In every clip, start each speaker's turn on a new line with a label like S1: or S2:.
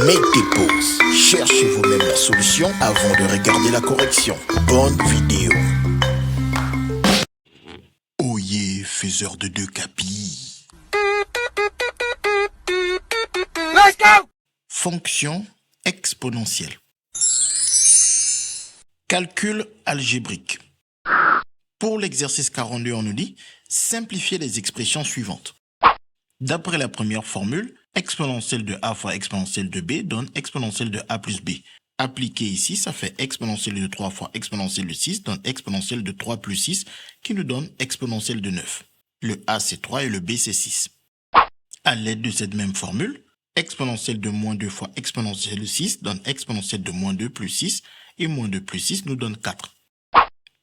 S1: Mettez pause, cherchez vous-même la solution avant de regarder la correction. Bonne vidéo. Oyez, faiseur de 2 capis.
S2: Let's go!
S1: Fonction exponentielle. Calcul algébrique. Pour l'exercice 42, on nous dit simplifier les expressions suivantes. D'après la première formule, exponentielle de a fois exponentielle de b donne exponentielle de a plus b. Appliqué ici, ça fait exponentielle de 3 fois exponentielle de 6 donne exponentielle de 3 plus 6 qui nous donne exponentielle de 9. Le a c'est 3 et le b c'est 6. À l'aide de cette même formule, exponentielle de moins 2 fois exponentielle de 6 donne exponentielle de moins 2 plus 6 et moins 2 plus 6 nous donne 4.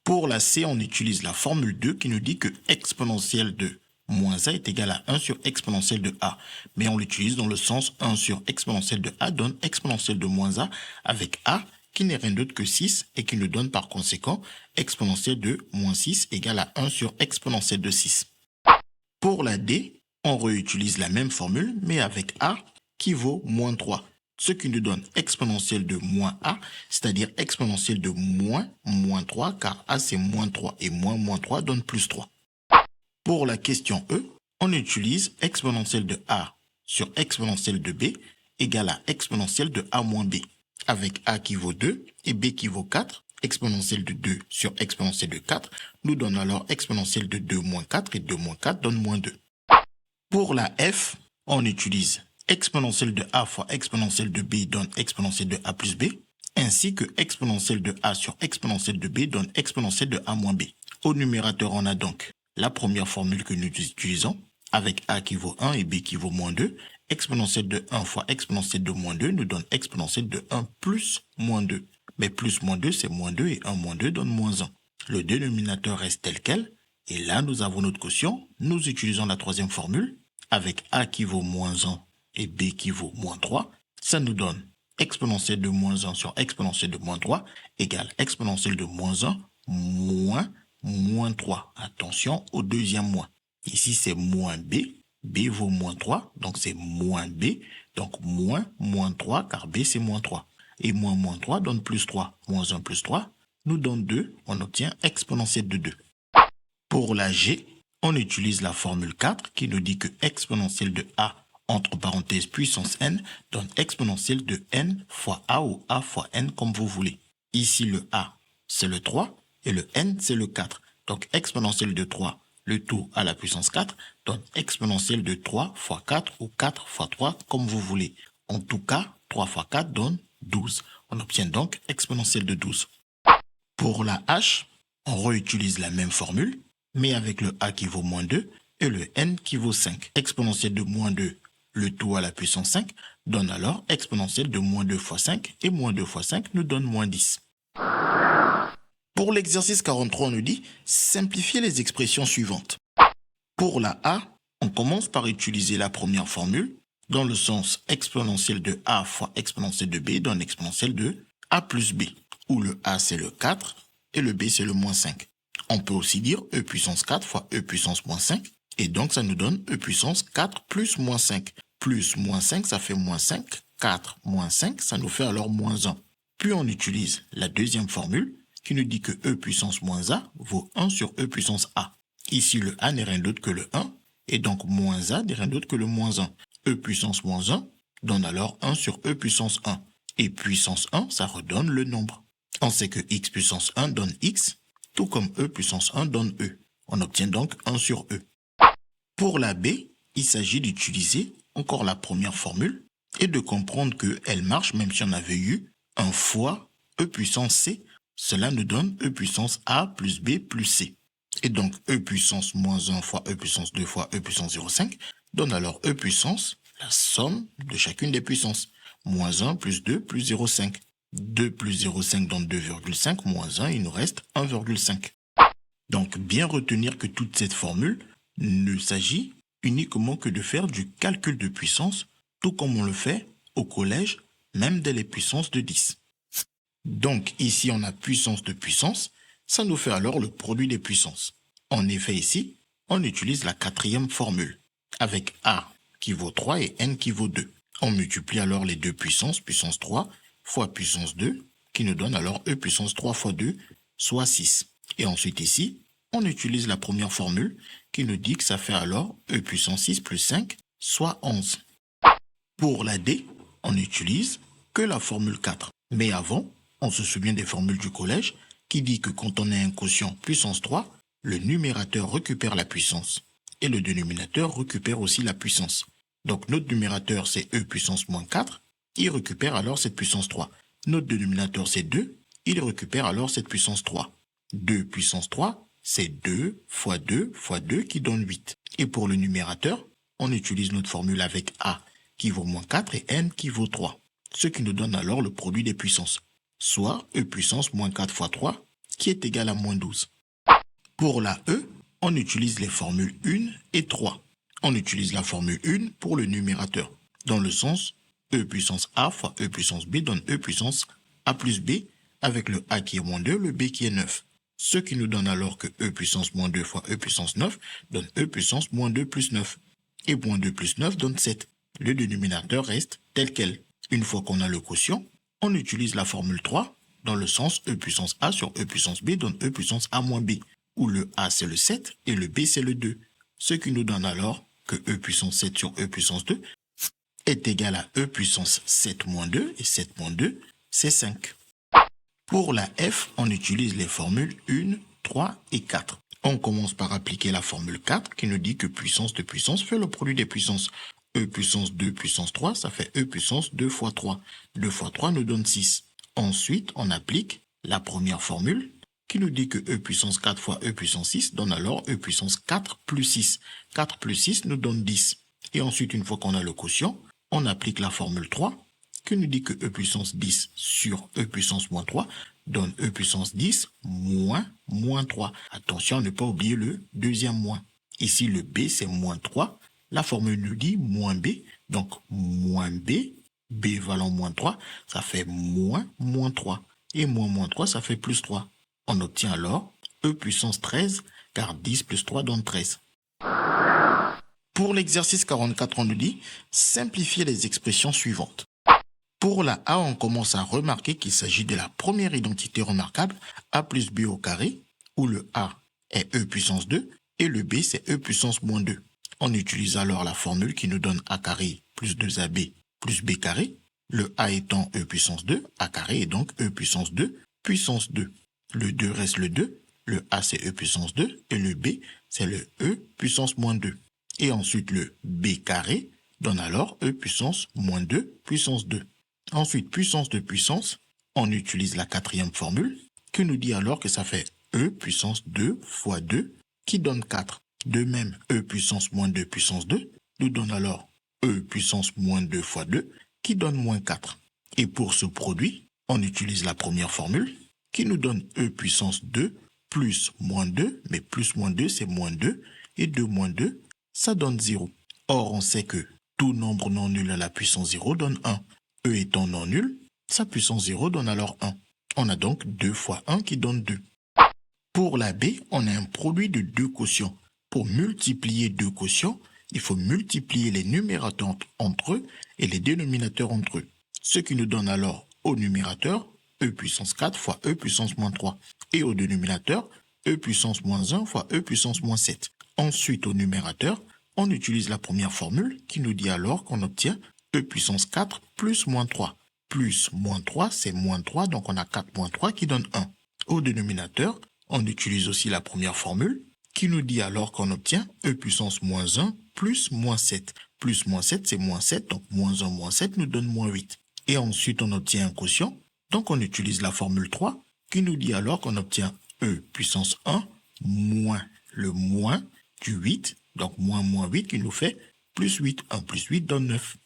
S1: Pour la C, on utilise la formule 2 qui nous dit que exponentielle de moins a est égal à 1 sur exponentielle de a. Mais on l'utilise dans le sens 1 sur exponentielle de a donne exponentielle de moins a avec a qui n'est rien d'autre que 6 et qui nous donne par conséquent exponentielle de moins 6 égale à 1 sur exponentielle de 6. Pour la D, on réutilise la même formule mais avec a qui vaut moins 3. Ce qui nous donne exponentielle de moins a, c'est-à-dire exponentielle de moins 3 car a c'est moins 3 et moins 3 donne plus 3. Pour la question E, on utilise exponentielle de a sur exponentielle de b égale à exponentielle de a moins b. Avec a qui vaut 2 et b qui vaut 4, exponentielle de 2 sur exponentielle de 4 nous donne alors exponentielle de 2 moins 4 et 2 moins 4 donne moins 2. Pour la F, on utilise exponentielle de a fois exponentielle de b donne exponentielle de a plus b, ainsi que exponentielle de a sur exponentielle de b donne exponentielle de a moins b. Au numérateur, on a donc la première formule que nous utilisons, avec a qui vaut 1 et b qui vaut moins 2, exponentielle de 1 fois exponentielle de moins 2 nous donne exponentielle de 1 plus moins 2. Mais plus moins 2, c'est moins 2 et 1 moins 2 donne moins 1. Le dénominateur reste tel quel, et là nous avons notre quotient. Nous utilisons la troisième formule, avec a qui vaut moins 1 et b qui vaut moins 3. Ça nous donne exponentielle de moins 1 sur exponentielle de moins 3 égale exponentielle de moins 1 moins 3. Attention au deuxième moins. Ici, c'est moins b. B vaut moins 3, donc c'est moins b. Donc moins 3, car b, c'est moins 3. Et moins 3 donne plus 3. Moins 1 plus 3 nous donne 2. On obtient exponentielle de 2. Pour la G, on utilise la formule 4 qui nous dit que exponentielle de a entre parenthèses puissance n donne exponentielle de n fois a ou a fois n comme vous voulez. Ici, le a, c'est le 3. Et le n, c'est le 4. Donc, exponentielle de 3, le tout à la puissance 4, donne exponentielle de 3 fois 4 ou 4 fois 3, comme vous voulez. En tout cas, 3 fois 4 donne 12. On obtient donc exponentielle de 12. Pour la h, on réutilise la même formule, mais avec le a qui vaut moins 2 et le n qui vaut 5. Exponentielle de moins 2, le tout à la puissance 5, donne alors exponentielle de moins 2 fois 5, et moins 2 fois 5 nous donne moins 10. Pour l'exercice 43, on nous dit simplifier les expressions suivantes. Pour la a, on commence par utiliser la première formule dans le sens exponentielle de a fois exponentielle de b donne exponentielle de a plus b, où le a c'est le 4 et le b c'est le moins 5. On peut aussi dire e puissance 4 fois e puissance moins 5, et donc ça nous donne e puissance 4 plus moins 5. Plus moins 5, ça fait moins 5. 4 moins 5, ça nous fait alors moins 1. Puis on utilise la deuxième formule qui nous dit que e puissance moins a vaut 1 sur e puissance a. Ici, le a n'est rien d'autre que le 1, et donc moins a n'est rien d'autre que le moins 1. E puissance moins 1 donne alors 1 sur e puissance 1. Et puissance 1, ça redonne le nombre. On sait que x puissance 1 donne x, tout comme e puissance 1 donne e. On obtient donc 1 sur e. Pour la b, il s'agit d'utiliser encore la première formule et de comprendre qu'elle marche même si on avait eu 1 fois e puissance c. Cela nous donne e puissance a plus b plus c. Et donc e puissance moins 1 fois e puissance 2 fois e puissance 0,5 donne alors e puissance, la somme de chacune des puissances. Moins 1 plus 2 plus 0,5. 2 plus 0,5 donne 2,5, moins 1, il nous reste 1,5. Donc bien retenir que toute cette formule ne s'agit uniquement que de faire du calcul de puissance, tout comme on le fait au collège, même dès les puissances de 10. Donc ici on a puissance de puissance, ça nous fait alors le produit des puissances. En effet ici, on utilise la quatrième formule, avec a qui vaut 3 et n qui vaut 2. On multiplie alors les deux puissances, puissance 3 fois puissance 2, qui nous donne alors e puissance 3 fois 2, soit 6. Et ensuite ici, on utilise la première formule qui nous dit que ça fait alors e puissance 6 plus 5, soit 11. Pour la D, on n'utilise que la formule 4. Mais avant, on se souvient des formules du collège qui dit que quand on a un quotient puissance 3, le numérateur récupère la puissance et le dénominateur récupère aussi la puissance. Donc notre numérateur c'est e puissance moins 4, il récupère alors cette puissance 3. Notre dénominateur c'est 2, il récupère alors cette puissance 3. 2 puissance 3, c'est 2 fois 2 fois 2 qui donne 8. Et pour le numérateur, on utilise notre formule avec A qui vaut moins 4 et N qui vaut 3. Ce qui nous donne alors le produit des puissances, soit e puissance moins 4 fois 3, qui est égal à moins 12. Pour la E, on utilise les formules 1 et 3. On utilise la formule 1 pour le numérateur, dans le sens e puissance A fois e puissance B donne e puissance A plus B, avec le A qui est moins 2, le B qui est 9. Ce qui nous donne alors que e puissance moins 2 fois e puissance 9 donne e puissance moins 2 plus 9. Et moins 2 plus 9 donne 7. Le dénominateur reste tel quel. Une fois qu'on a le quotient, on utilise la formule 3 dans le sens e puissance A sur e puissance B donne e puissance A moins B, où le A c'est le 7 et le B c'est le 2. Ce qui nous donne alors que e puissance 7 sur e puissance 2 est égal à e puissance 7 moins 2, et 7 moins 2, c'est 5. Pour la F, on utilise les formules 1, 3 et 4. On commence par appliquer la formule 4 qui nous dit que puissance de puissance fait le produit des puissances. E puissance 2 puissance 3, ça fait e puissance 2 fois 3. 2 fois 3 nous donne 6. Ensuite, on applique la première formule qui nous dit que e puissance 4 fois e puissance 6 donne alors e puissance 4 plus 6. 4 plus 6 nous donne 10. Et ensuite, une fois qu'on a le quotient, on applique la formule 3 qui nous dit que e puissance 10 sur e puissance moins 3 donne e puissance 10 moins 3. Attention à ne pas oublier le deuxième moins. Ici, le b, c'est moins 3. La formule nous dit moins b, donc moins b, b valant moins 3, ça fait moins 3. Et moins 3, ça fait plus 3. On obtient alors e puissance 13, car 10 plus 3 donne 13. Pour l'exercice 44, on nous dit simplifier les expressions suivantes. Pour la A, on commence à remarquer qu'il s'agit de la première identité remarquable, A plus B au carré, où le A est E puissance 2 et le B c'est E puissance moins 2. On utilise alors la formule qui nous donne A carré plus 2AB plus B carré, le A étant E puissance 2, A carré est donc E puissance 2 puissance 2. Le 2 reste le 2, le A c'est E puissance 2 et le B c'est le E puissance moins 2. Et ensuite le B carré donne alors E puissance moins 2 puissance 2. Ensuite, puissance de puissance, on utilise la quatrième formule qui nous dit alors que ça fait E puissance 2 fois 2 qui donne 4. De même, E puissance moins 2 puissance 2 nous donne alors E puissance moins 2 fois 2 qui donne moins 4. Et pour ce produit, on utilise la première formule qui nous donne E puissance 2 plus moins 2, mais plus moins 2 c'est moins 2, et 2 moins 2, ça donne 0. Or, on sait que tout nombre non nul à la puissance 0 donne 1. E étant non nul, sa puissance 0 donne alors 1. On a donc 2 fois 1 qui donne 2. Pour la B, on a un produit de deux quotients. Pour multiplier deux quotients, il faut multiplier les numérateurs entre eux et les dénominateurs entre eux. Ce qui nous donne alors au numérateur E puissance 4 fois E puissance moins 3. Et au dénominateur E puissance moins 1 fois E puissance moins 7. Ensuite, au numérateur, on utilise la première formule qui nous dit alors qu'on obtient E puissance 4 plus moins 3. Plus moins 3, c'est moins 3, donc on a 4 moins 3 qui donne 1. Au dénominateur, on utilise aussi la première formule qui nous dit alors qu'on obtient E puissance moins 1 plus moins 7. Plus moins 7, c'est moins 7, donc moins 1 moins 7 nous donne moins 8. Et ensuite, on obtient un quotient, donc on utilise la formule 3 qui nous dit alors qu'on obtient E puissance 1 moins le moins du 8, donc moins 8 qui nous fait plus 8. 1 plus 8 donne 9.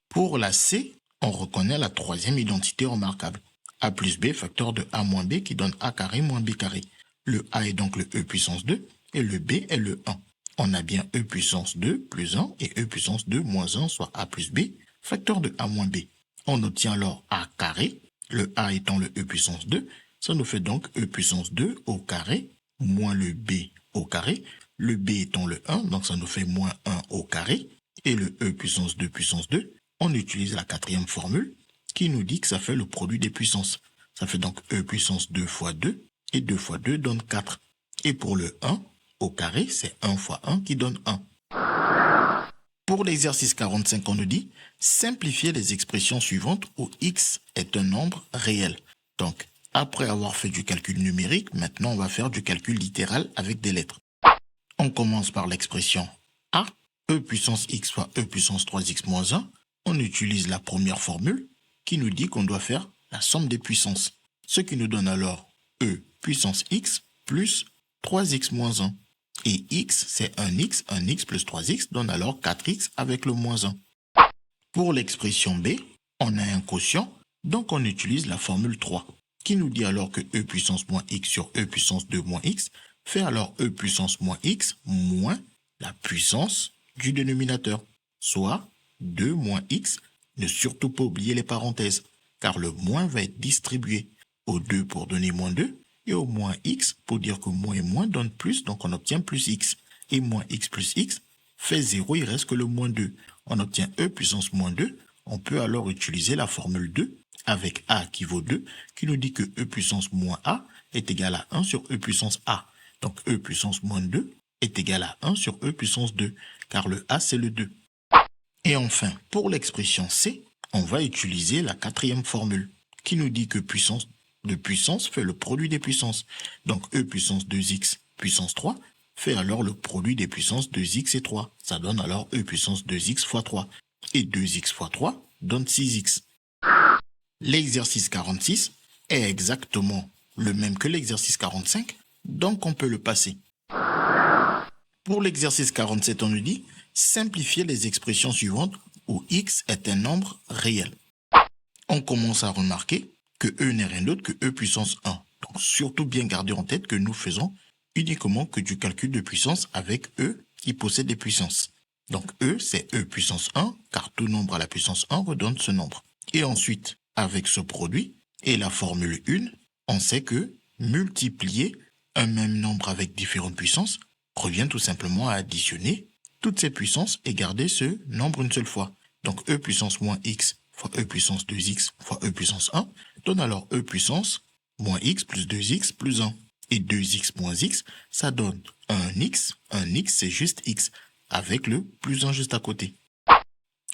S1: Pour la C, on reconnaît la troisième identité remarquable. A plus B facteur de A moins B qui donne A carré moins B carré. Le A est donc le E puissance 2 et le B est le 1. On a bien E puissance 2 plus 1 et E puissance 2 moins 1 soit A plus B facteur de A moins B. On obtient alors A carré, le A étant le E puissance 2, ça nous fait donc E puissance 2 au carré moins le B au carré, le B étant le 1, donc ça nous fait moins 1 au carré, et le E puissance 2 on utilise la quatrième formule qui nous dit que ça fait le produit des puissances. Ça fait donc e puissance 2 fois 2 et 2 fois 2 donne 4. Et pour le 1 au carré, c'est 1 fois 1 qui donne 1. Pour l'exercice 45, on nous dit simplifier les expressions suivantes où x est un nombre réel. Donc, après avoir fait du calcul numérique, maintenant on va faire du calcul littéral avec des lettres. On commence par l'expression a, e puissance x fois e puissance 3x moins 1. On utilise la première formule qui nous dit qu'on doit faire la somme des puissances. Ce qui nous donne alors e puissance x plus 3x moins 1. Et x, c'est 1x plus 3x donne alors 4x avec le moins 1. Pour l'expression b, on a un quotient, donc on utilise la formule 3, qui nous dit alors que e puissance moins x sur e puissance 2 moins x fait alors e puissance moins x moins la puissance du dénominateur, soit 2 moins x. Ne surtout pas oublier les parenthèses, car le moins va être distribué au 2 pour donner moins 2, et au moins x pour dire que moins et moins donne plus, donc on obtient plus x. Et moins x plus x fait 0, il reste que le moins 2. On obtient e puissance moins 2. On peut alors utiliser la formule 2 avec a qui vaut 2, qui nous dit que e puissance moins a est égal à 1 sur e puissance a. Donc e puissance moins 2 est égal à 1 sur e puissance 2, car le a c'est le 2. Et enfin, pour l'expression c, on va utiliser la quatrième formule, qui nous dit que puissance de puissance fait le produit des puissances. Donc e puissance 2x puissance 3 fait alors le produit des puissances 2x et 3. Ça donne alors e puissance 2x fois 3. Et 2x fois 3 donne 6x. L'exercice 46 est exactement le même que l'exercice 45, donc on peut le passer. Pour l'exercice 47, on nous dit simplifier les expressions suivantes où x est un nombre réel. On commence à remarquer que e n'est rien d'autre que e puissance 1. Donc surtout bien garder en tête que nous faisons uniquement que du calcul de puissance avec e qui possède des puissances. Donc e c'est e puissance 1 car tout nombre à la puissance 1 redonne ce nombre. Et ensuite, avec ce produit et la formule 1, on sait que multiplier un même nombre avec différentes puissances revient tout simplement à additionner toutes ces puissances et garder ce nombre une seule fois. Donc e puissance moins x fois e puissance 2x fois e puissance 1 donne alors e puissance moins x plus 2x plus 1. Et 2x moins x, ça donne 1x. 1x, c'est juste x, avec le plus 1 juste à côté.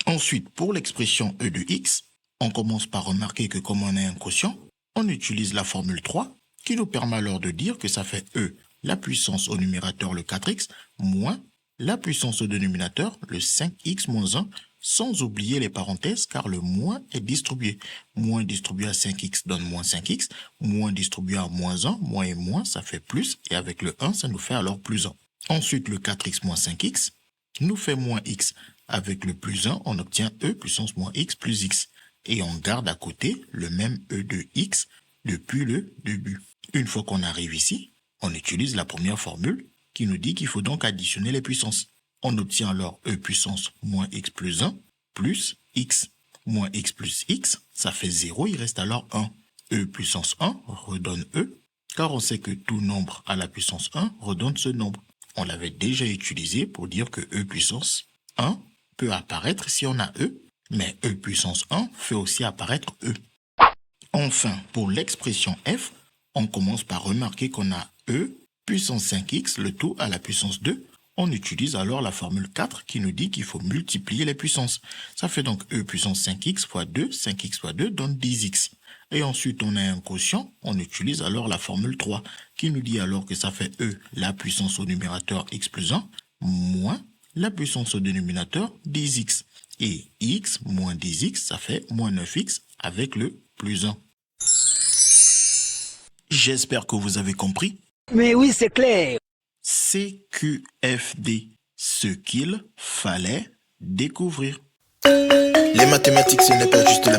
S1: Ensuite, pour l'expression e de x, on commence par remarquer que comme on a un quotient, on utilise la formule 3, qui nous permet alors de dire que ça fait e, la puissance au numérateur, le 4x, moins la puissance au dénominateur, le 5x moins 1, sans oublier les parenthèses, car le moins est distribué. Moins distribué à 5x donne moins 5x, moins distribué à moins 1, moins et moins, ça fait plus, et avec le 1, ça nous fait alors plus 1. Ensuite, le 4x moins 5x nous fait moins x. Avec le plus 1, on obtient e puissance moins x plus x. Et on garde à côté le même e de x depuis le début. Une fois qu'on arrive ici, on utilise la première formule qui nous dit qu'il faut donc additionner les puissances. On obtient alors e puissance moins x plus 1 plus x. Moins x plus x, ça fait 0, il reste alors 1. E puissance 1 redonne e, car on sait que tout nombre à la puissance 1 redonne ce nombre. On l'avait déjà utilisé pour dire que e puissance 1 peut apparaître si on a e, mais e puissance 1 fait aussi apparaître e. Enfin, pour l'expression f, on commence par remarquer qu'on a e puissance 5x, le tout à la puissance 2. On utilise alors la formule 4 qui nous dit qu'il faut multiplier les puissances. Ça fait donc e puissance 5x fois 2, 5x fois 2 donne 10x. Et ensuite, on a un quotient, on utilise alors la formule 3 qui nous dit alors que ça fait e, la puissance au numérateur x plus 1, moins la puissance au dénominateur 10x. Et x moins 10x, ça fait moins 9x avec le plus 1. J'espère que vous avez compris.
S2: Mais oui, c'est clair.
S1: CQFD, ce qu'il fallait découvrir.
S3: Les mathématiques, ce n'est pas juste la